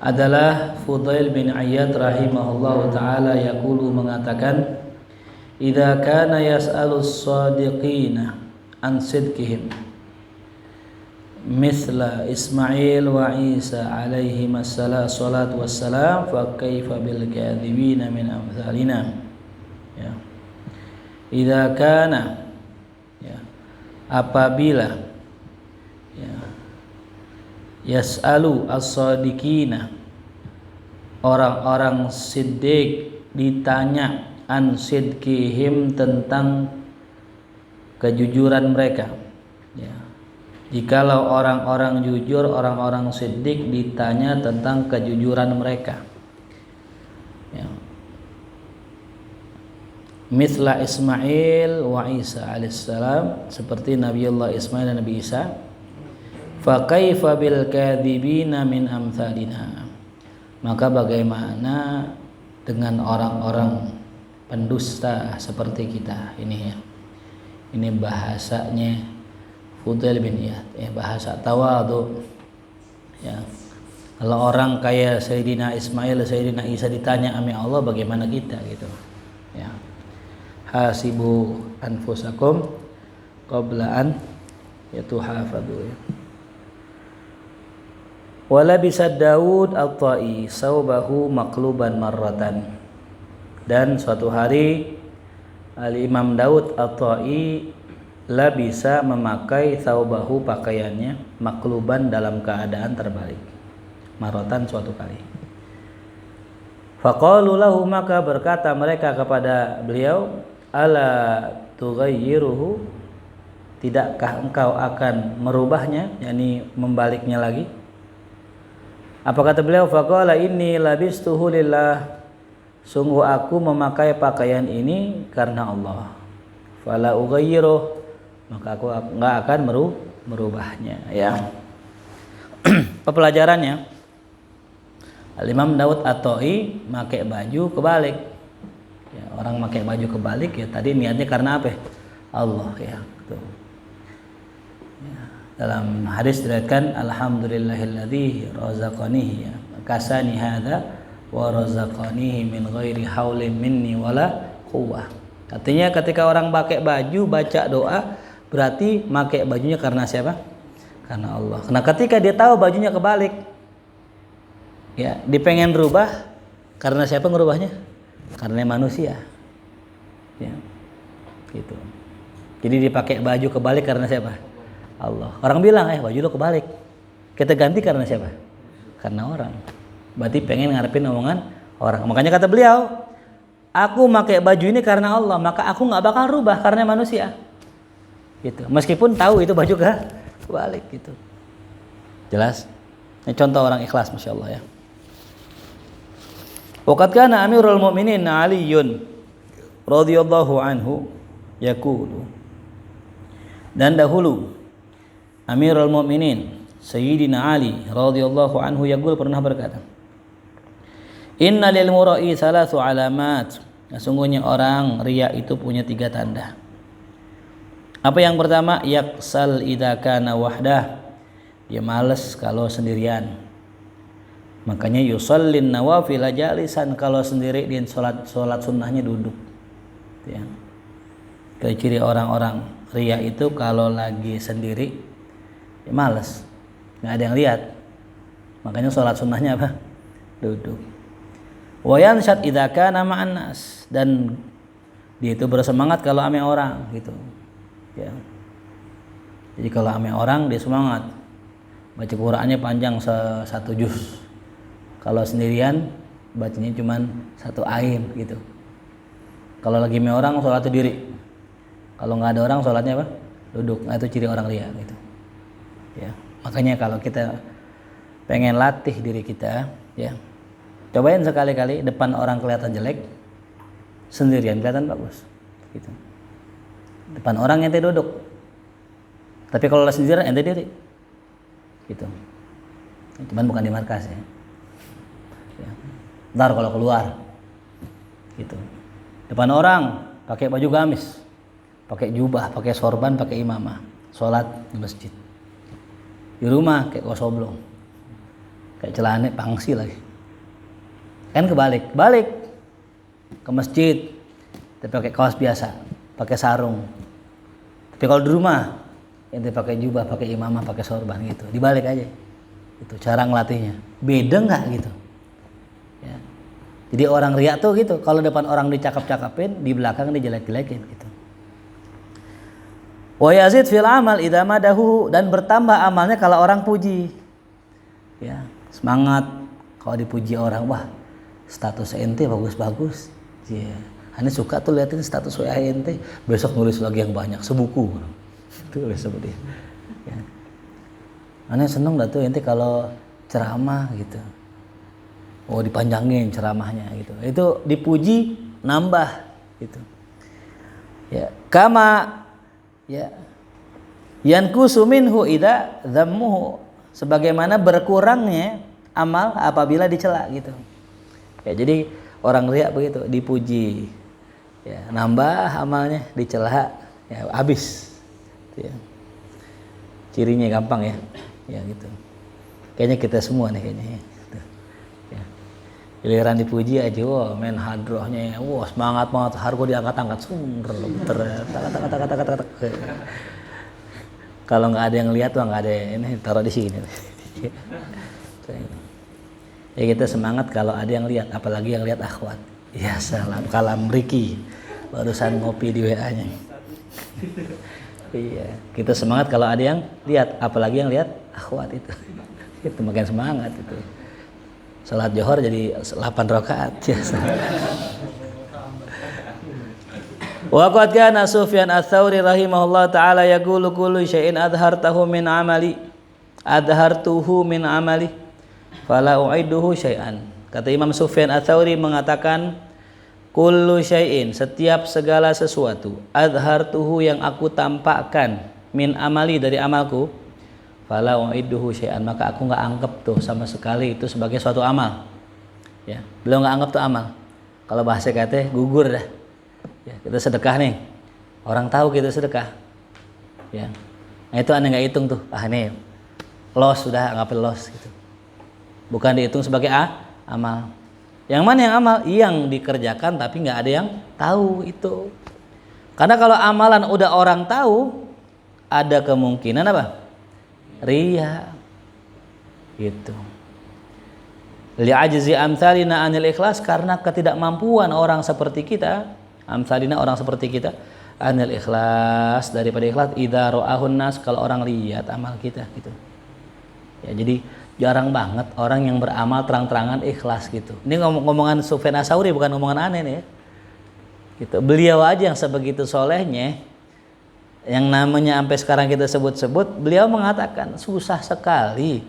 adalah Fudail bin Iyad rahimahullahu taala yaqulu mengatakan, idza kana yas'alus shadiqina an sidqihim misla Ismail wa Isa alaihi salatu wassalam fa kaifa bil kadhibina min amsalina. Ya. Idza kana, ya, apabila, ya, yas'alu as-shadiqina, orang-orang siddiq ditanya an sidqihim, tentang kejujuran mereka, ya. Jikalau orang-orang jujur, orang-orang siddiq ditanya tentang kejujuran mereka, ya. Mithla Ismail wa Isa alaihissalam, seperti Nabiullah Ismail dan Nabi Isa. Fa kaifa bil kadzibina min amsalina, maka bagaimana dengan orang-orang pendusta seperti kita ini, ya. Ini bahasanya Fudail bin Iyad, ya, bahasa tawadhu, ya. Kalau orang kayak Sayyidina Ismail, Sayyidina Isa ditanya ame Allah, bagaimana kita gitu, ya. Hasibu anfusakum qabla an yatuhafadu, ya. Wala bisa Daud at-Ta'i saubahu maqluban marratan, dan suatu hari Al-Imam Daud at-Ta'i bisa memakai saubahu, pakaiannya, makluban, dalam keadaan terbalik, marratan, suatu kali. Faqalu lahu, maka berkata mereka kepada beliau, ala tughayyiruhu, tidakkah engkau akan merubahnya, yakni membaliknya lagi? Apa kata beliau? Faqala inni labistuhu lillah, sungguh aku memakai pakaian ini karena Allah. Fala ughayyiruh, maka aku enggak akan merubahnya, ya. Pelajarannya, Al-Imam Daud at-Ta'i pakai baju kebalik, ya. Orang pakai baju kebalik, ya, tadi niatnya karena apa? Allah, ya, gitu. Ya. Dalam hadis diriwayatkan, alhamdulillahilladzi razaqanihi, ya, kasani hadza wa razaqanihi min ghairi haulin minni wala quwwah. Artinya ketika orang pakai baju, baca doa, berarti pakai bajunya karena siapa? Karena Allah. Karena ketika dia tahu bajunya kebalik, ya, dia pengen rubah, karena siapa ngerubahnya? Karena manusia, ya, gitu. Jadi dipakai baju kebalik karena siapa? Allah. Orang bilang, baju lo kebalik, kita ganti karena siapa? Karena orang. Berarti pengen ngarepin omongan orang. Makanya kata beliau, aku pakai baju ini karena Allah, maka aku nggak bakal rubah karena manusia, gitu. Meskipun tahu itu baju kebalik, gitu. Jelas? Ini contoh orang ikhlas, masya Allah, ya. Waqad kana Amirul Mu'minin Aliun radhiyallahu anhu yaqulu, dan dahulu Amirul Mu'minin Sayyidina Ali radhiyallahu anhu yaqul pernah berkata, inna lil mura'i thalathu alamat, sesungguhnya orang riya itu punya 3 tanda. Apa yang pertama? Yaksal idza kana wahdah, dia malas kalau sendirian. Makanya yusallin nawafil jalisan, kalau sendiri dia salat sunnahnya duduk, ya. Ciri orang-orang riya itu kalau lagi sendiri ya malas, nggak ada yang lihat, makanya salat sunnahnya apa? Duduk. Wa yanshad idza kana ma'an nas, dan dia itu bersemangat kalau ame orang, gitu, ya. Jadi kalau ame orang dia semangat, baca Qur'annya panjang 1 juz. Kalau sendirian bacanya cuman 1 ain, gitu. Kalau lagi ame orang salatnya diri, kalau nggak ada orang salatnya apa? Duduk. Nah, itu ciri orang riya, gitu, ya. Makanya kalau kita pengen latih diri kita, ya, cobain sekali-kali depan orang kelihatan jelek, sendirian kelihatan bagus, gitu. Depan orang ente duduk, tapi kalau sendirian ente diri, gitu. Cuman bukan di markas, ya. Ntar kalau keluar, gitu, depan orang pakai baju gamis, pakai jubah, pakai sorban, pakai imamah, sholat di masjid. Di rumah kayak kosoblong, kayak celana pangsi lagi. Kan balik ke masjid, tapi pakai kaos biasa, pakai sarung. Tapi kalau di rumah, ente pakai jubah, pakai imamah, pakai sorban gitu, dibalik aja. Itu cara ngelatihnya. Beda nggak gitu? Ya. Jadi orang riak tuh gitu, kalau depan orang dicakap-cakapin, di belakang dijelek-jelekin gitu. Wa yazid fil amal idza madahu, dan bertambah amalnya kalau orang puji. Ya, semangat kalau dipuji orang, wah status ente bagus-bagus. Ya, Ane suka tuh liatin status WA ente, besok nulis lagi yang banyak sebuku. Tulis seperti itu. Ya. Ane seneng dah tuh ente kalau ceramah gitu. Oh dipanjangin ceramahnya gitu. Itu dipuji nambah gitu. Ya, kama ya yankusu minhu idza dhammuhu, sebagaimana berkurangnya amal apabila dicela gitu. Ya, jadi orang riya begitu, dipuji ya nambah amalnya, dicela ya habis. Ya. Cirinya gampang ya. Ya gitu. Kayaknya kita semua nih kayaknya ya. Gitu. Ya. Giliran dipuji aja, wah main hadrohnya, wah semangat banget, harga diangkat-angkat, sumber, tak. Kalau nggak ada yang lihat, wah nggak ada ini, taruh di sini. Ya kita semangat kalau ada yang lihat, apalagi yang lihat akhwat. Ya salam kalam Riki, barusan ngopi di WA-nya. Iya, kita semangat kalau ada yang lihat, apalagi yang lihat akhwat itu. Itu makin semangat itu. Salat Johor jadi 8 rakaat. Wa qad kana Sufyan Ats-Tsauri rahimahullah taala yaqulu kullu syai'in adhartuhu min amali fala u'idduhu syai'an. Kata Imam Sufyan Ats-Tsauri mengatakan kullu syai'in, setiap segala sesuatu, adhartuhu yang aku tampakkan, min amali dari amalku, fala u'idduhu syai'an, maka aku enggak anggap tuh sama sekali itu sebagai suatu amal. Ya, beliau enggak anggap tuh amal. Kalau bahasa kata gugur dah. Ya, kita sedekah nih. Orang tahu kita sedekah. Ya. Nah, itu Anda enggak hitung tuh. Ah nih. Loss sudah, anggap loss gitu. Bukan dihitung sebagai amal. Yang mana yang amal? Yang dikerjakan tapi nggak ada yang tahu itu. Karena kalau amalan udah orang tahu, ada kemungkinan apa? Riya. Gitu. Li'ajzi amsalina anil ikhlas, karena ketidakmampuan orang seperti kita, amsalina orang seperti kita, anil ikhlas, daripada ikhlas, idza ra'ahun nas, kalau orang lihat amal kita gitu. Ya, jadi jarang banget orang yang beramal terang-terangan ikhlas gitu. Ini ngomongan Sufyan Ats-Tsauri, bukan ngomongan aneh nih ya. Gitu. Beliau aja yang sebegitu solehnya, yang namanya sampai sekarang kita sebut-sebut, beliau mengatakan susah sekali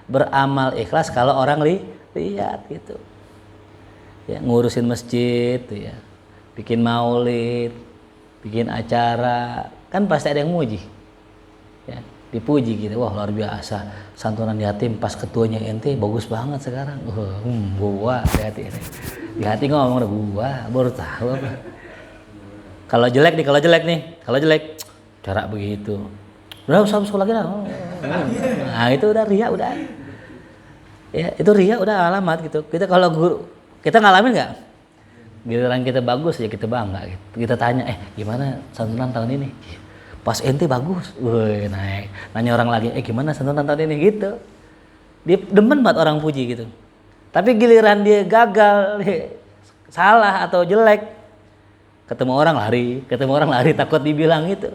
beramal ikhlas kalau orang lihat gitu. Ya, ngurusin masjid ya, bikin maulid, bikin acara, kan pasti ada yang muji. Ya, dipuji gitu, wah luar biasa, santunan yatim pas ketuanya ente bagus banget sekarang. Gua di hati ngomong gua baru tahu apa. Kalau jelek nih, cara begitu. Udah usah lagi dah. Nah, itu udah riya udah. Ya, itu riya udah alamat gitu. Kita kalau guru, kita ngalamin enggak? Giliran kita bagus ya kita bangga gitu. Kita tanya, gimana santunan tahun ini? Pas ente bagus, naik. Nanya orang lagi, gimana santunan tahun ini gitu. Dia demen banget orang puji gitu. Tapi giliran dia gagal, salah atau jelek, ketemu orang lari, takut dibilang gitu.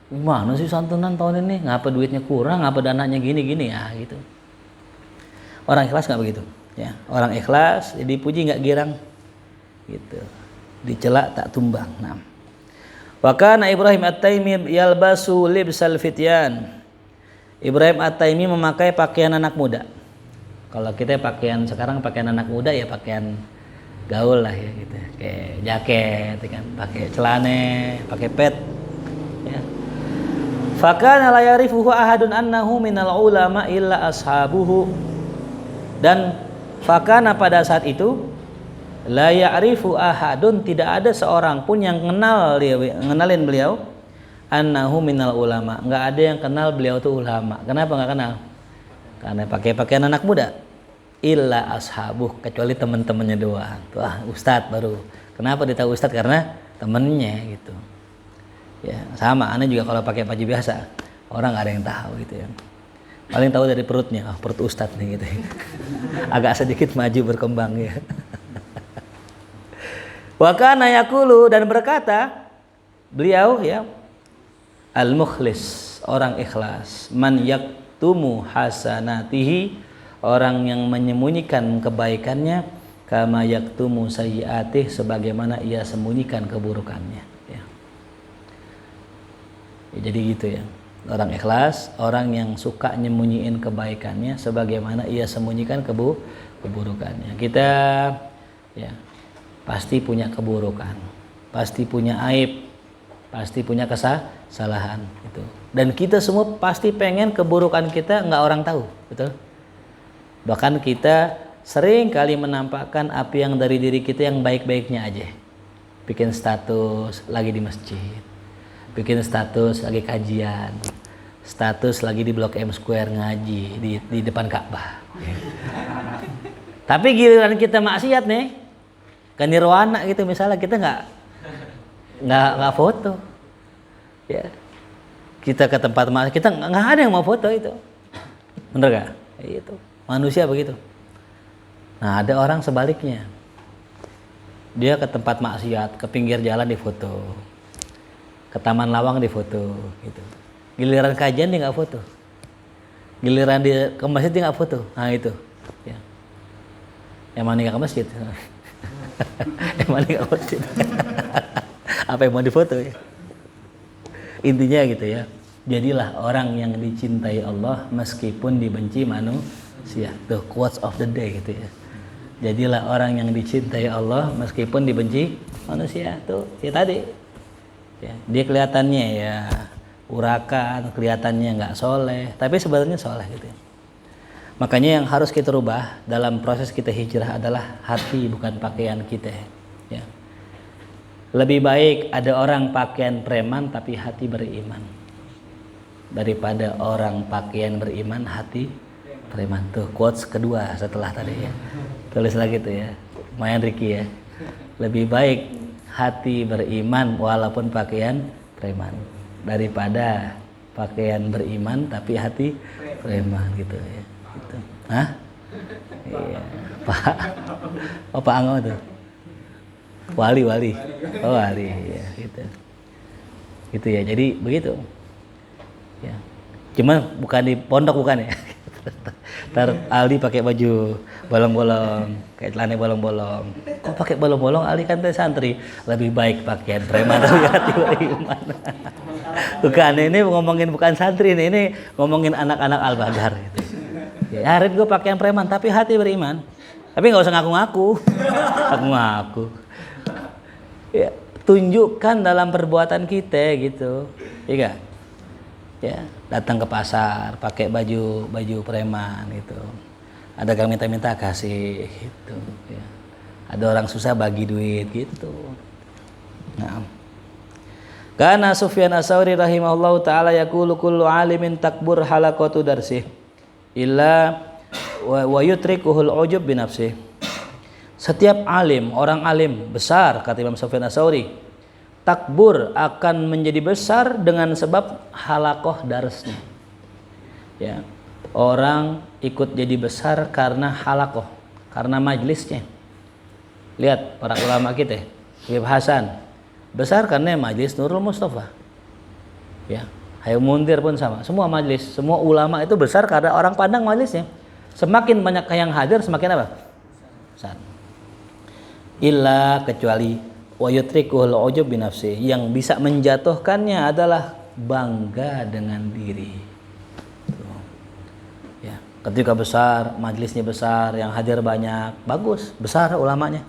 Gimana sih santunan tahun ini? Ngapa duitnya kurang? Ngapa dananya gini-gini ya gitu. Orang ikhlas nggak begitu. Ya, orang ikhlas dipuji nggak girang, gitu. Dicela tak tumbang. Nah. Wa kana Ibrahim At-Taimi yalbasu libsal fityan. Ibrahim At-Taimi memakai pakaian anak muda. Kalau kita pakaian sekarang pakaian anak muda ya pakaian gaul lah ya gitu. Kayak jaket kan, pakai celana, pakai pet. Ya. Fa kana la ya'rifuhu ahadun annahu minal ulama illa ashabuhu. Dan fakana pada saat itu la ya'rifu ahadun, tidak ada seorang pun yang ngenalin beliau annahu minal ulama, enggak ada yang kenal beliau itu ulama. Kenapa enggak kenal? karena pakai pakaian anak muda. Illa ashabuh, kecuali teman-temannya doang. Wah, ustadz baru. Kenapa dia tahu ustadz? Karena temennya gitu. Ya, sama. Aneh juga kalau pakai baju biasa, orang nggak ada yang tahu gitu ya. Paling tahu dari perutnya, perut ustadz nih gitu. Agak sedikit maju berkembang ya. Wa kana yaqulu, dan berkata beliau ya, al-mukhlis, orang ikhlas, man yaktumu hasanatihi, orang yang menyembunyikan kebaikannya, kama yaktumu sayyi'atih, sebagaimana ia sembunyikan keburukannya ya. Jadi gitu ya. Orang ikhlas, orang yang suka nyembunyiin kebaikannya sebagaimana ia sembunyikan keburukannya. Kita ya pasti punya keburukan, pasti punya aib, pasti punya kesalahan gitu. Dan kita semua pasti pengen keburukan kita nggak orang tahu, betul? Bahkan kita sering kali menampakkan apa yang dari diri kita yang baik-baiknya aja. Bikin status lagi di masjid, bikin status lagi kajian, status lagi di Blok M Square ngaji di depan Ka'bah. Tapi giliran kita maksiat nih, ke nirwana gitu misalnya, kita nggak foto ya. Kita ke tempat maksiat, kita nggak ada yang mau foto itu, bener gak? Itu manusia begitu. Nah, ada orang sebaliknya, dia ke tempat maksiat, ke pinggir jalan difoto, ke taman lawang difoto gitu. Giliran kajian dia nggak foto, giliran dia ke masjid dia nggak foto. Nah itu ya. Emang dia nggak ke masjid. Emang dia nggak ke masjid. Apa yang mau difoto ya? Intinya gitu ya. Jadilah orang yang dicintai Allah meskipun dibenci manusia. Tuh quotes of the day gitu ya. Jadilah orang yang dicintai Allah meskipun dibenci manusia. Tuh ya tadi ya, dia kelihatannya ya urakan, kelihatannya nggak soleh, tapi sebenarnya soleh gitu ya. Makanya yang harus kita rubah dalam proses kita hijrah adalah hati, bukan pakaian kita ya. Lebih baik ada orang pakaian preman tapi hati beriman, daripada orang pakaian beriman hati preman. Tuh quotes kedua setelah tadi ya. Tulis lagi tuh ya, lumayan Ricky ya. Lebih baik hati beriman walaupun pakaian preman, daripada pakaian beriman tapi hati preman gitu ya. Gitu. Hah? Iya. Pak. Oh, Pak Anggo tuh. Wali. Oh, wali ya gitu. Gitu ya. Jadi begitu. Ya. Cuman bukan di pondok, bukan ya. Ntar Aldi pakai baju bolong-bolong, kayak celana bolong-bolong. Kok pakai bolong-bolong? Aldi kan teh santri. Lebih baik pakaian preman tapi hati beriman. Bukan, ini ngomongin bukan santri nih, ini ngomongin anak-anak Al-Badar gitu. Ya, Harid gue pakaian preman tapi hati beriman. Tapi nggak usah ngaku-ngaku. Ngaku-ngaku. Ya, tunjukkan dalam perbuatan kita gitu. Iya. Ya, datang ke pasar pakai baju preman gitu. Ada yang minta kasih gitu ya. Ada orang susah bagi duit gitu. Nah, karena Sufyan Ats-Tsauri rahimahullahu taala yaqulu kullu alimin takbur halaqatu darsih illa wa yutrikuhul ujub bi nafsih. Setiap alim, orang alim besar, kata Imam Sufyan Ats-Tsauri, takbur akan menjadi besar dengan sebab halaqah darsnya. Ya, orang ikut jadi besar karena halaqah, karena majlisnya. Lihat para ulama kita, Habib Hasan besar karena majlis Nurul Mustafa. Ya, Hayy Mundir pun sama. Semua majlis, semua ulama itu besar karena orang pandang majlisnya. Semakin banyak yang hadir, semakin apa? Besar. Illa kecuali wa yutrikuhul ujub bi nafsi, yang bisa menjatuhkannya adalah bangga dengan diri. Tuh. Ya, ketika besar, majelisnya besar, yang hadir banyak, bagus, besar ulamanya.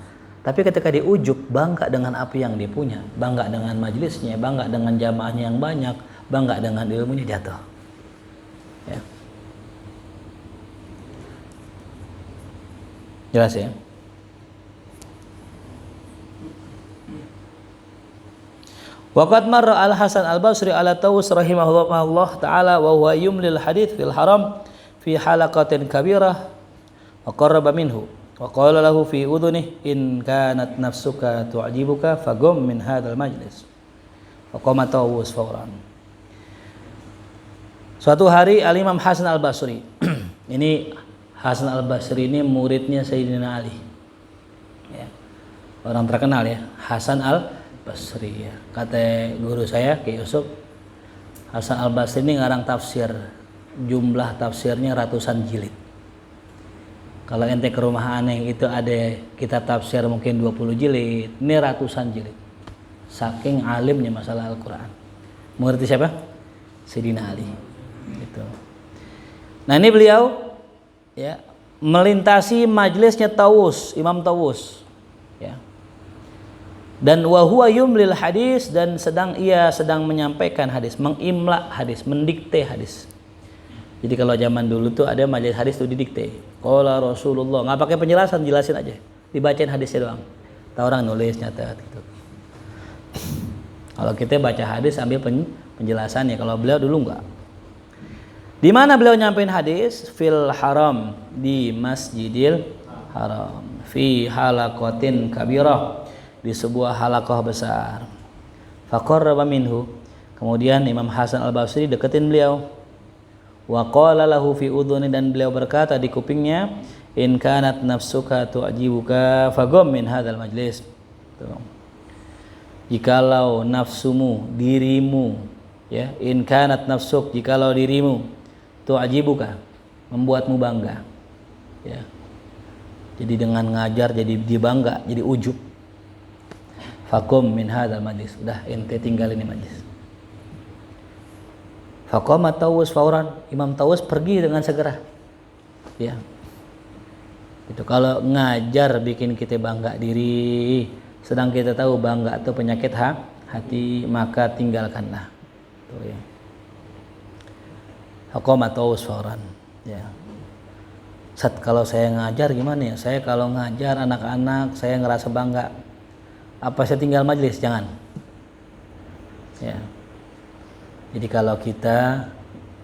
Tapi ketika diujub, bangga dengan apa yang dia punya, bangga dengan majelisnya, bangga dengan jamaahnya yang banyak, bangga dengan ilmunya, jatuh. Ya. Jelas ya? Waqad marra Al-Hasan Al-Basri ala Taus rahimahullah ta'ala wa huwa yumlil hadits fil haram fi halaqatin kabirah wa qarraba minhu wa qala lahu fi udhunih in kanat nafsuka tu'jibuka fagum min hadzal majlis wa qama tawus fawran. Suatu hari Al-Imam Hasan Al-Basri ini Hasan Al-Basri ini muridnya Sayyidina Ali ya. Orang terkenal ya, Hasan Al-Basri ya. Kata guru saya Ki Yusuf, Hasan Al-Basri ini ngarang tafsir, jumlah tafsirnya ratusan jilid. Kalau ente ke rumah aneh itu ada kitab tafsir mungkin 20 jilid, ini ratusan jilid. Saking alimnya masalah Al-Quran. Mengerti siapa? Sayyidina Ali. Gitu. Nah ini beliau ya melintasi majelisnya Tawus, Imam Tawus ya. Dan wa huwa yumlil hadis, dan ia sedang menyampaikan hadis, mengimla hadis, mendikte hadis. Jadi kalau zaman dulu tuh ada majelis hadis tuh didikte. Qala Rasulullah, nggak pakai penjelasan, jelasin aja, dibacain hadisnya doang. Tahu orang nulis nyatet gitu. Kalau kita baca hadis ambil penjelasannya, kalau beliau dulu enggak. Di mana beliau nyampein hadis? Fil haram, di Masjidil Haram, fi halaqatin kabirah, di sebuah halaqah besar. Faqarraba minhu, kemudian Imam Hasan Al-Basri deketin beliau. Wa qala lahu fi udhuni, dan beliau berkata di kupingnya, in kanat nafsuka tu'jibuka fagum min hadzal majlis. Jikalau nafsumu, dirimu ya, in kanat nafsuk, jikalau dirimu, tu'jibuka, membuatmu bangga ya. Jadi dengan ngajar jadi dibangga, jadi ujub. Fakum min hadzal majlis, udah ente tinggal ini majlis. Faqama Tawus fauran, Imam Tawus pergi dengan segera ya. Itu kalau ngajar bikin kita bangga diri, sedang kita tahu bangga itu penyakit hati, maka tinggalkanlah tuh ya. Faqama Tawus fauran ya. Kalau saya ngajar gimana ya? Saya kalau ngajar anak-anak saya ngerasa bangga, apa saya tinggal majelis? Jangan ya. Jadi kalau kita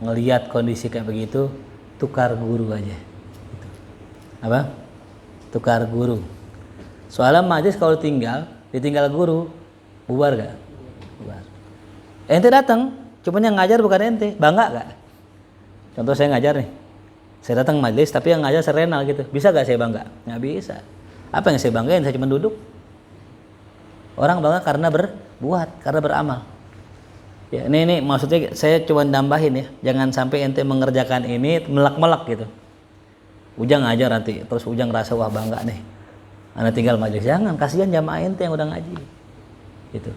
ngelihat kondisi kayak begitu, tukar guru aja gitu. Apa? Tukar guru. Soalnya majelis kalau ditinggal guru, bubar gak? Bubar. Ente datang, cuman yang ngajar bukan ente, bangga gak? Contoh saya ngajar nih, saya datang majelis tapi yang ngajar serenal gitu, bisa gak saya bangga? Nggak bisa. Apa yang saya banggain? Saya cuma duduk. Orang bangga karena berbuat, karena beramal. Ya, ini maksudnya saya cuma nambahin ya, jangan sampai ente mengerjakan ini melak-melak gitu. Ujang ngajar nanti, terus Ujang rasa wah bangga nih, anda tinggal majelis. Jangan, kasihan jamaah ente yang udah ngaji. Gitu.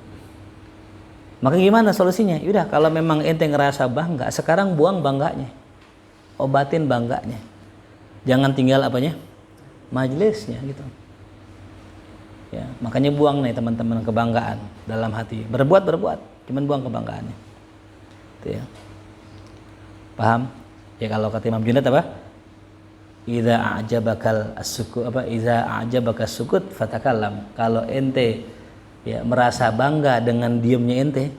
Maka gimana solusinya? Yaudah, kalau memang ente ngerasa bangga, sekarang buang bangganya, obatin bangganya. Jangan tinggal apanya? Majelisnya gitu. Ya, makanya buang nih teman-teman kebanggaan dalam hati. Berbuat, cuman buang kebanggaannya. Itu ya. Paham? Ya kalau kata Imam Junaid apa? Idza a'jabakal as-sukut, apa? Idza a'jabaka sukut fatakallam. Kalau ente ya merasa bangga dengan diamnya ente,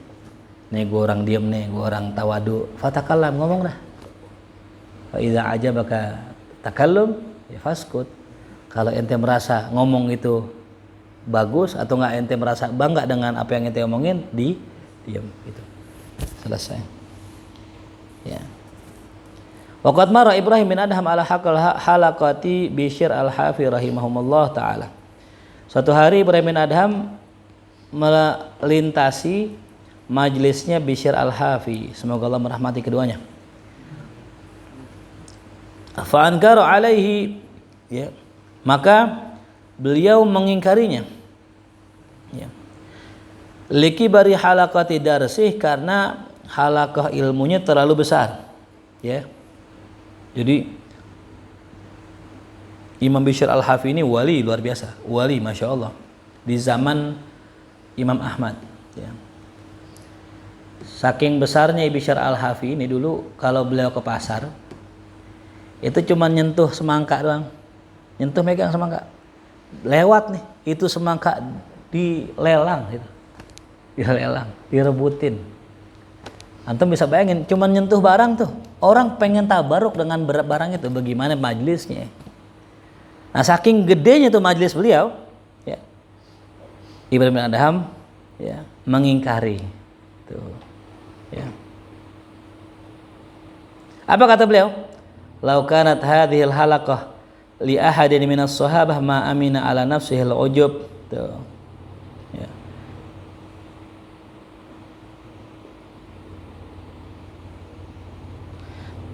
nih gua orang diam nih, gua orang tawadu, fatakallam, ngomong dah. Fa idza a'jabaka takallum ya faskut. Kalau ente merasa ngomong itu bagus atau enggak, ente merasa bangga dengan apa yang ente omongin, diam gitu. Selesai. Ya. Waqad mara Ibrahim bin Adham ala halaqati Bishr al-Hafi rahimahumullah taala. Suatu hari Ibrahim bin Adham melintasi majelisnya Bishr al-Hafi, semoga Allah merahmati keduanya. Fa ankara alaihi ya, maka beliau mengingkarinya ya. Likibari halaqati darsih, karena halaqah ilmunya terlalu besar ya. Jadi Imam Bishr al-Hafi ini wali luar biasa, wali masya Allah di zaman Imam Ahmad ya. Saking besarnya Bishr al-Hafi ini, dulu kalau beliau ke pasar itu cuma nyentuh semangka doang, nyentuh megang semangka, lewat nih itu semangka dilelang gitu, dilelang, direbutin. Antum bisa bayangin, cuma nyentuh barang tuh Orang pengen tabaruk dengan barang itu, bagaimana majlisnya? Nah, saking gedenya tuh majlis beliau, ya, Ibrahim bin Adham ya mengingkari. Tuh, ya. Apa kata beliau? Lau kanat hadhil halaqah li ahadin minas sahabah ma amina ala nafsihi al-ujub. Tuh. Ya.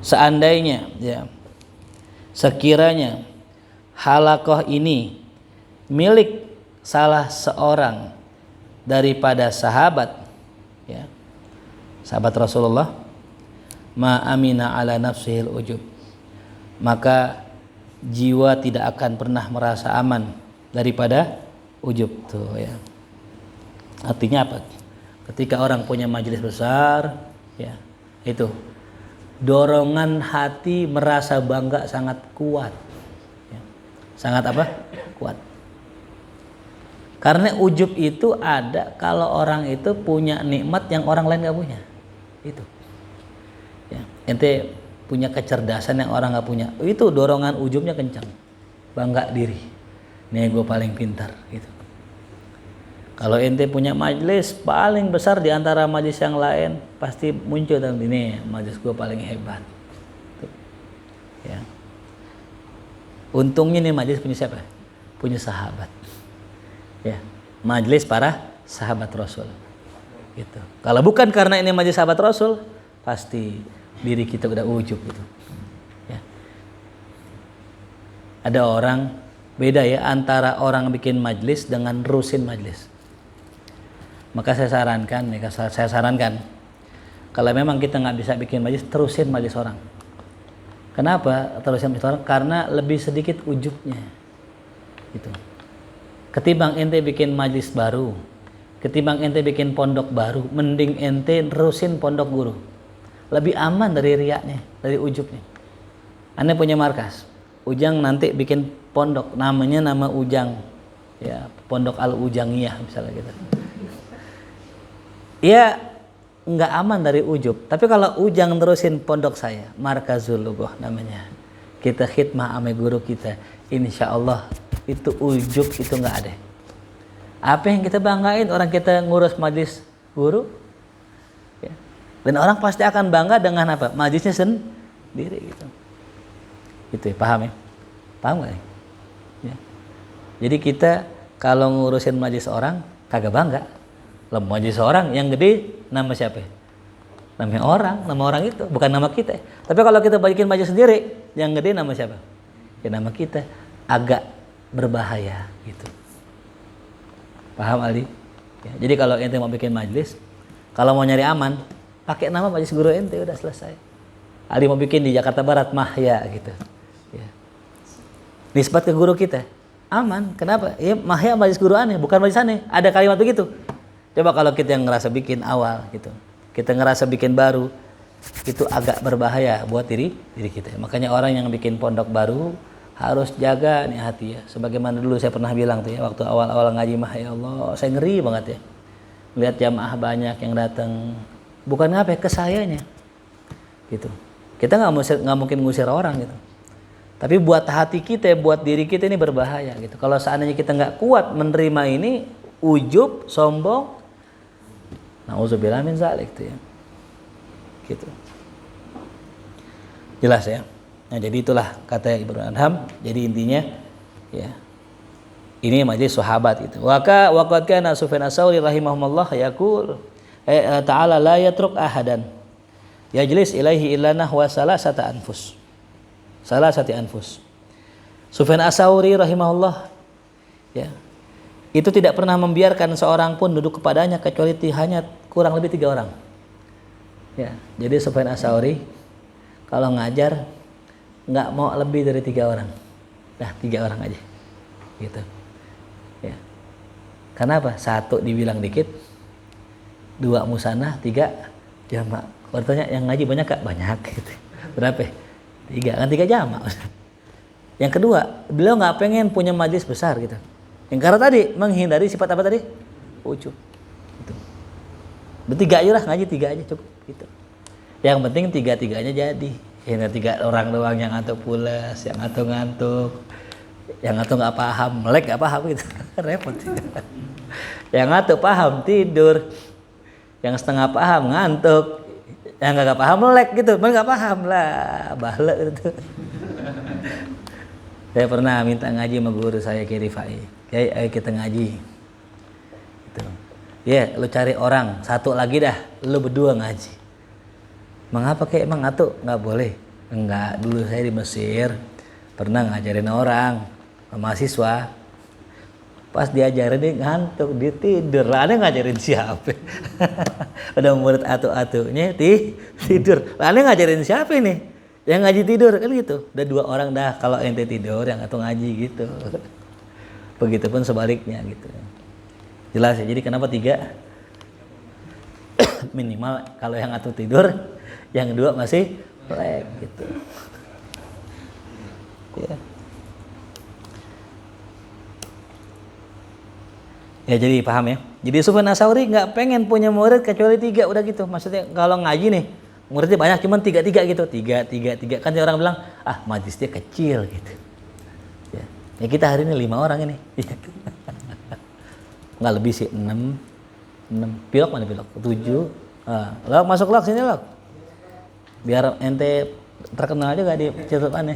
Seandainya ya, sekiranya halaqah ini milik salah seorang daripada sahabat ya, sahabat Rasulullah, ma amina ala nafsihil ujub, maka jiwa tidak akan pernah merasa aman daripada ujub. Tuh ya, artinya apa? Ketika orang punya majelis besar ya, itu dorongan hati merasa bangga sangat kuat ya. Sangat apa? Kuat. Karena ujub itu ada kalau orang itu punya nikmat yang orang lain gak punya. Itu ya, ente punya kecerdasan yang orang gak punya, itu dorongan ujubnya kencang, bangga diri, nih gue paling pintar gitu. Kalau ente punya majelis paling besar di antara majelis yang lain, pasti muncul dalam ini majelis gue paling hebat tuh. Ya. Untungnya nih majelis punya siapa? Punya sahabat ya, majelis para sahabat Rasul gitu. Kalau bukan karena ini majelis sahabat Rasul, pasti diri kita udah ujub gitu ya. Ada orang beda ya antara orang bikin majelis dengan rusin majelis. Maka saya sarankan kalau memang kita nggak bisa bikin majelis, terusin majelis orang. Kenapa terusin majelis orang? Karena lebih sedikit ujubnya gitu. Ketimbang ente bikin majelis baru, ketimbang ente bikin pondok baru, mending ente terusin pondok guru. Lebih aman dari riaknya, dari ujubnya. Anda punya markas, Ujang nanti bikin pondok, namanya nama Ujang, ya Pondok Al Ujangiyah misalnya gitu. Ya nggak aman dari ujub. Tapi kalau Ujang terusin pondok saya, Markazul Lughah namanya, kita khidmah ame guru kita, insya Allah itu ujub itu nggak ada. Apa yang kita banggain orang kita ngurus majlis guru? Dan orang pasti akan bangga dengan apa? Majlisnya sendiri gitu. Gitu ya, paham ya? Paham gak ya? Jadi kita kalau ngurusin majlis orang kagak bangga. Lah majlis orang yang gede nama siapa? Namanya orang, nama orang itu, bukan nama kita. Tapi kalau kita bikin majlis sendiri, yang gede nama siapa? Ya nama kita. Agak berbahaya gitu. Paham Ali? Ya, jadi kalau ente mau bikin majlis, kalau mau nyari aman, pakai nama majelis guru ente, udah selesai. Ali mau bikin di Jakarta Barat, Mahya gitu. Ya. Nisbat ke guru kita, aman. Kenapa? Ya Mahya majelis guru aneh, bukan majelis aneh. Ada kalimat begitu. Coba kalau kita yang ngerasa bikin awal gitu, kita ngerasa bikin baru, itu agak berbahaya buat diri kita. Makanya orang yang bikin pondok baru harus jaga nih hati ya. Sebagaimana dulu saya pernah bilang tuh ya, waktu awal-awal ngaji mah ya Allah, saya ngeri banget ya. Lihat jamaah banyak yang datang. Bukan apa ke sayanya gitu. Kita nggak mungkin ngusir orang gitu. Tapi buat hati kita, buat diri kita ini berbahaya gitu. Kalau seandainya kita nggak kuat menerima ini, ujub, sombong, nauzubillah min zalik tuh ya. Gitu. Jelas ya. Nah, jadi itulah kata Ibrahim Adham. Jadi intinya ya, ini majelis sahabat itu. Waqad kana Sufyan Ats-Tsauri rahimahullah yaqul ta'ala la yatruk ahadan yajlis ilaihi illa nahwa salasati anfus. Sufyan Ats-Tsauri rahimahullah ya, itu tidak pernah membiarkan seorang pun duduk kepadanya kecuali hanya kurang lebih 3 orang. Ya, jadi Sufyan Ats-Tsauri kalau ngajar nggak mau lebih dari 3 orang. Dah 3 orang aja. Gitu. Ya. Kenapa? 1 dibilang dikit, 2 musanah, 3 jamak. Bertanya yang ngaji banyak gak? Banyak gitu. Berapa? 3, kan 3 jamak. Yang kedua, beliau nggak pengen punya majlis besar gitu. Yang karena tadi menghindari sifat apa tadi? Ujub. Gitu. Bertiga aja lah ngaji, 3 aja cukup gitu. Yang penting tiga-tiganya jadi. Ini 3 orang doang yang ngantuk pulas, yang ngantuk, yang ngantuk nggak paham, melek nggak paham gitu, repot. Yang ngantuk paham tidur, yang setengah paham ngantuk, yang nggak paham melek gitu, nggak paham lah, bahlek gitu. Saya pernah minta ngaji sama guru saya Kiai Rifai, Kiai ayo kita ngaji. Gitu. Ya, lu cari orang satu lagi dah, lu berdua ngaji. Mengapa kayak emang ngantuk? Nggak boleh. Enggak, dulu saya di Mesir pernah ngajarin orang, mahasiswa. Pas diajarin dia ngantuk, dia tidur. Lah aneh ngajarin siapa? Udah murid atu-atunya tidur. Lah aneh ngajarin siapa ini? Yang ngaji tidur kan gitu. Udah 2 orang dah, kalau ente tidur yang atu ngaji gitu. Begitupun sebaliknya gitu. Jelas ya. Jadi kenapa 3? Minimal kalau yang atu tidur, yang 2 masih melek gitu. Ya. Ya jadi paham ya. Jadi Sufyan Ats-Tsauri nggak pengen punya murid kecuali 3 udah gitu. Maksudnya kalau ngaji nih muridnya banyak cuman 3 gitu. 3 kan orang bilang majlisnya kecil gitu. Ya kita hari ini 5 orang ini. Nggak lebih sih 6. Pilok mana pilok? 7. Lo masuk lok sini lok. Biar ente terkenal aja gak di catatannya.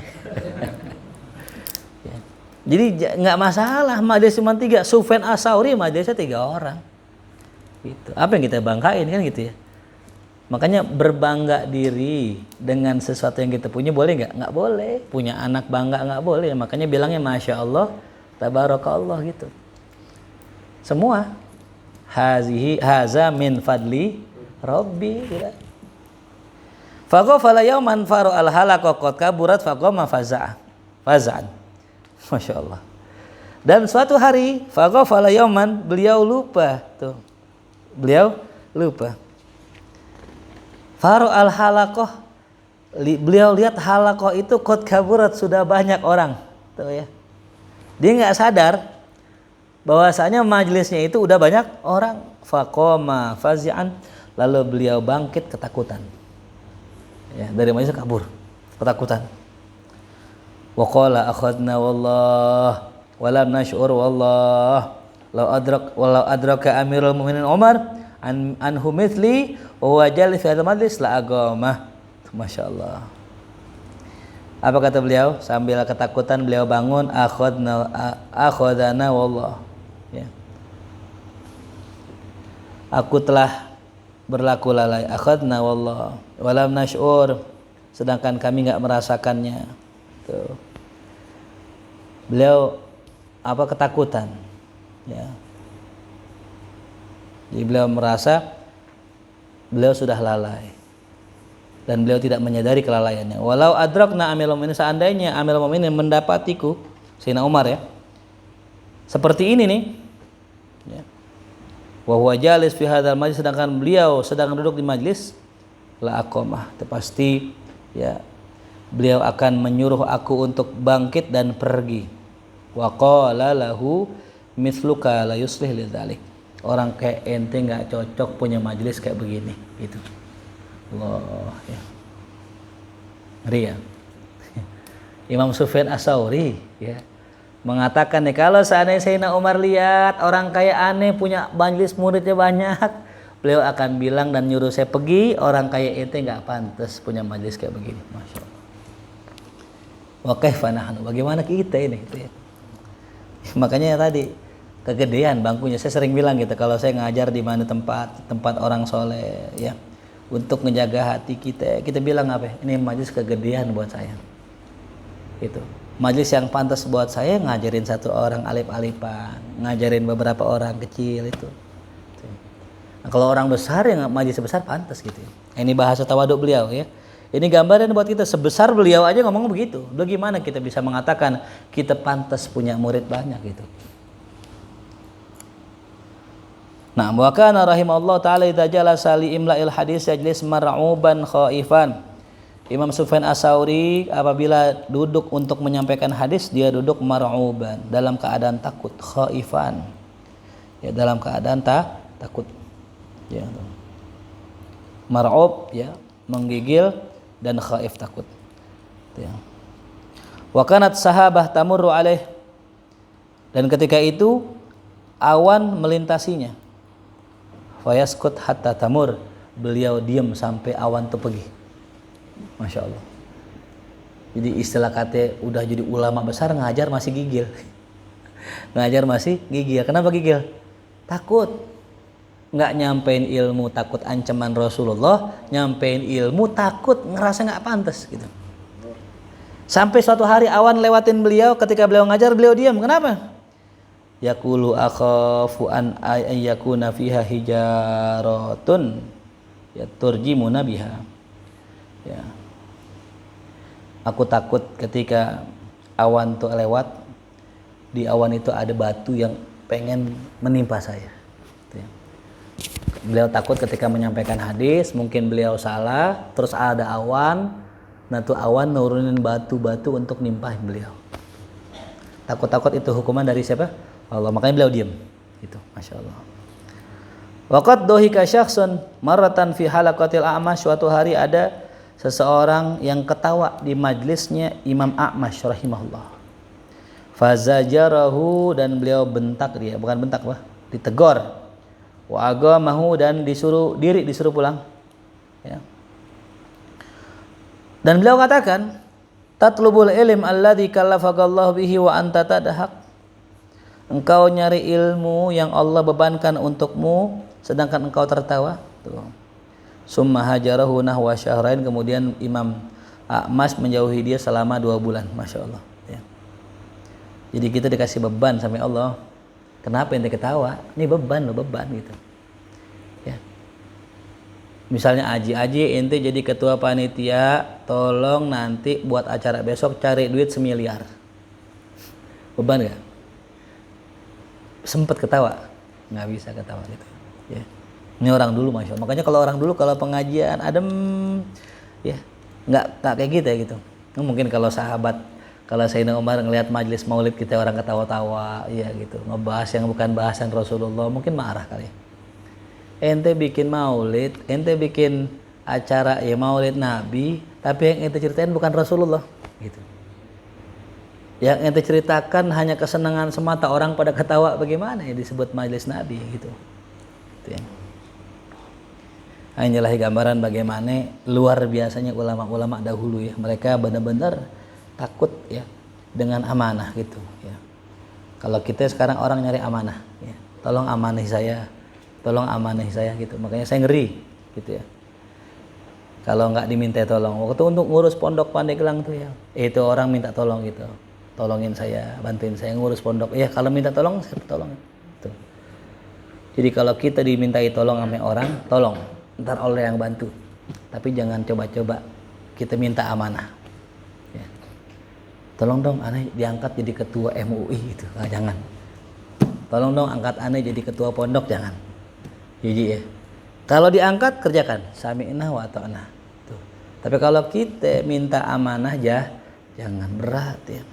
Ya. Jadi nggak masalah majelis cuma 3. Sufyan Ats-Tsauri majelisnya 3 orang. Gitu. Apa yang kita banggain kan gitu ya. Makanya berbangga diri dengan sesuatu yang kita punya boleh nggak? Nggak boleh. Punya anak bangga nggak boleh. Makanya bilangnya Masya Allah, Tabarakallah gitu. Semua. Haza min fadli Rabbi. Gitu. Faqafala yauman faru al-halaqa qad kaburat faqama faza'an. Masya Allah. Dan suatu hari faqafala yauman beliau lupa tuh. Beliau lupa. Faru al-halaqah beliau lihat halaqah itu qad kaburat sudah banyak orang tuh ya. Dia enggak sadar bahwasanya majelisnya itu udah banyak orang. Faqama fazi'an lalu beliau bangkit ketakutan. Ya, dari majelis kabur ketakutan. Wa qala akhadna wallah wa lam nash'ur wallah law adraka amirul mu'minin Umar anhu mithli wa huwa jalis fi hadzal majlis la aghamah. Masyaallah. Apa kata beliau? Sambil ketakutan beliau bangun, akhadana wallah. Ya. Aku telah berlaku lalai, akhadna wallah walam nash'ur, sedangkan kami enggak merasakannya. Tuh. Beliau ketakutan. Ya. Jadi beliau merasa beliau sudah lalai dan beliau tidak menyadari kelalaiannya. Walau adrakna amirul mu'minin, seandainya amirul mu'minin mendapatiku, Sayyidina Umar ya, seperti ini nih ya. Wa huwa jalis fi hadzal majlis, sedangkan beliau sedang duduk di majlis, la aqamah, pasti ya beliau akan menyuruh aku untuk bangkit dan pergi. Wa qala lahu mithluka la yuslih lidzalik. Orang kayak ente nggak cocok punya majelis kayak begini gitu. Allah ya. Ngeri ya. Imam Sufyan Ats-Tsauri ya mengatakan nih, kalau seandainya Sayyidina Umar lihat orang kayak aneh punya majelis muridnya banyak, beliau akan bilang dan nyuruh saya pergi, orang kayak ente nggak pantas punya majelis kayak begini. Masya Allah. Wa kaifa nahnu, bagaimana kita ini gitu ya. Makanya tadi kegedean bangkunya, saya sering bilang gitu kalau saya ngajar di mana tempat orang soleh ya, untuk menjaga hati kita bilang apa? Ini majelis kegedean buat saya. Itu majelis yang pantas buat saya ngajarin 1 orang alif-alifan, ngajarin beberapa orang kecil itu. Nah, kalau orang besar yang majelis besar pantas gitu. Ini bahasa tawaduk beliau ya. Ini gambaran buat kita, sebesar beliau aja ngomong begitu. Bagaimana kita bisa mengatakan kita pantas punya murid banyak gitu. Nah, wa kana rahimallahu taala idza jalasa li imla'il hadis yajlis mar'uban khaifan. Imam Sufyan Ats-Tsauri apabila duduk untuk menyampaikan hadis, dia duduk mar'uban, dalam keadaan takut, khaifan. Ya, dalam keadaan takut. Ya. Mar'ub ya, menggigil dan khaif takut. Itu ya. Wa kanat sahabah tamurru alaih, dan ketika itu awan melintasinya. Fayaskut hatta tamur, beliau diam sampai awan itu pergi. Masya Allah. Jadi istilah kata udah jadi ulama besar ngajar masih gigil. Ngajar masih gigil. Kenapa gigil? Takut. Nggak nyampein ilmu takut ancaman Rasulullah, nyampein ilmu takut ngerasa nggak pantas gitu. Sampai suatu hari awan lewatin beliau, ketika beliau ngajar beliau diam. Kenapa? Yaqulu akhafu an yakuna fiha hijaratun yaturjimuna biha. Ya. Aku takut ketika awan itu lewat, di awan itu ada batu yang pengen menimpa saya. Beliau takut ketika menyampaikan hadis, mungkin beliau salah, terus ada awan, nah tuh awan nurunin batu-batu untuk nimpahin beliau. Takut-takut itu hukuman dari siapa? Allah. Makanya beliau diam. Itu, masya Allah. Waqad dohika syakhsun maratan fi halaqatil a'mash. Suatu hari ada seseorang yang ketawa di majlisnya Imam A'mash rahimahullah. Fazajarahu, dan beliau bentak dia, bukan bentak bah, ditegor. Wa agamahu, dan disuruh pulang. Ya. Dan beliau katakan, tatlubul ilm alladzi kallafakallahu bihi wa anta tadhak. Engkau nyari ilmu yang Allah bebankan untukmu sedangkan engkau tertawa. Tuh. Summa hajarahu nahwa syahrain, kemudian Imam A'mash menjauhi dia selama 2 bulan. Masya Allah ya. Jadi kita dikasih beban sama Allah. Kenapa ente ketawa? Ini beban loh, beban gitu ya. Misalnya Aji ente jadi ketua panitia, tolong nanti buat acara besok cari duit 1 miliar. Beban gak? Sempet ketawa? Nggak bisa ketawa gitu ya. Ini orang dulu, masya Allah. Makanya kalau orang dulu kalau pengajian adem ya, nggak kayak gitu ya gitu. Mungkin kalau sahabat, kalau Sayyidina Umar ngelihat majelis maulid kita orang ketawa-tawa ya gitu, ngebahas yang bukan bahasan Rasulullah, mungkin marah kali. Ente bikin maulid, ente bikin acara ya maulid Nabi, tapi yang ente ceritain bukan Rasulullah gitu. Yang ente ceritakan hanya kesenangan semata, orang pada ketawa, bagaimana ya disebut majelis Nabi gitu. Itu ya. Inilah gambaran bagaimana luar biasanya ulama-ulama dahulu ya. Mereka benar-benar takut ya dengan amanah gitu ya. Kalau kita sekarang orang nyari amanah ya. Tolong amanahi saya gitu. Makanya saya ngeri gitu ya. Kalau nggak diminta tolong. Waktu untuk ngurus pondok Pandeglang tuh ya. Itu orang minta tolong gitu. Tolongin saya, bantuin saya ngurus pondok. Ya kalau minta tolong saya tolong. Tuh. Jadi kalau kita dimintai tolong sama orang, tolong. Ntar Allah yang bantu. Tapi jangan coba-coba kita minta amanah. Ya. Tolong dong aneh diangkat jadi ketua MUI gitu. Nah, jangan. Tolong dong angkat aneh jadi ketua pondok, jangan. Jadi ya. Kalau diangkat kerjakan. Sami'na wa ata'na. Tuh. Tapi kalau kita minta amanah jangan, berat ya.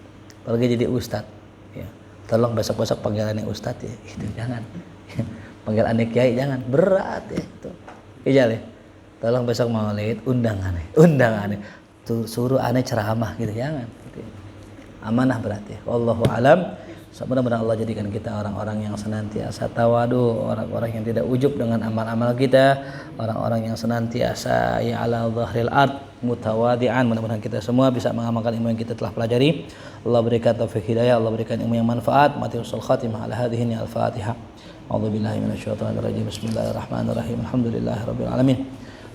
Apalagi jadi ustadz. Ya. Tolong besok-besok panggil aneh ustadz ya. Itu jangan. Panggil aneh kiai jangan, berat ya. Tuh. Ijal ya. Tolong besok maulid undang aneh. Suruh aneh ceramah gitu, jangan. Gitu. Amanah berat ya. Wallahu alam. Mudah-mudahan Allah jadikan kita orang-orang yang senantiasa tawadu, orang-orang yang tidak ujub dengan amal-amal kita, orang-orang yang senantiasa ya ala dhahril ard mutawadi'an. Mudah-mudahan kita semua bisa mengamalkan ilmu yang kita telah pelajari. Allah berikan taufik hidayah, Allah berikan ilmu yang manfaat. Mati usul khatimah ala hadhihi al-Fatihah. A'udzubillahi minasyaitonir rajim. Bismillahirrahmanirrahim. Alhamdulillahirabbil alamin.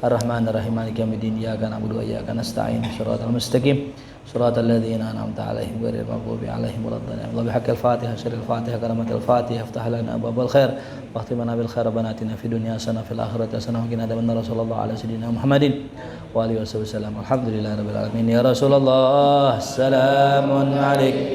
Ar-Rahmanir-Rahim. Maliki yaumiddin. Iyyaka na'budu wa iyyaka nasta'in. Shiratal mustaqim. Shiratal ladzina an'amta 'alaihim ghairil maghdubi 'alaihim waladdallin. Allah bihaqqil Fatihah, sirril Fatihah, karamatil Fatihah, iftah lana abwaabal khair, wakhtim lana bil khair, rabbana atina fid dunya hasanah fil akhirati hasanah wa qina adzabannar. Sallallahu ala sayyidina Muhammadin wa alihi wasallam. Alhamdulillahirabbil alamin. Ya Rasulullah, assalamun alaik.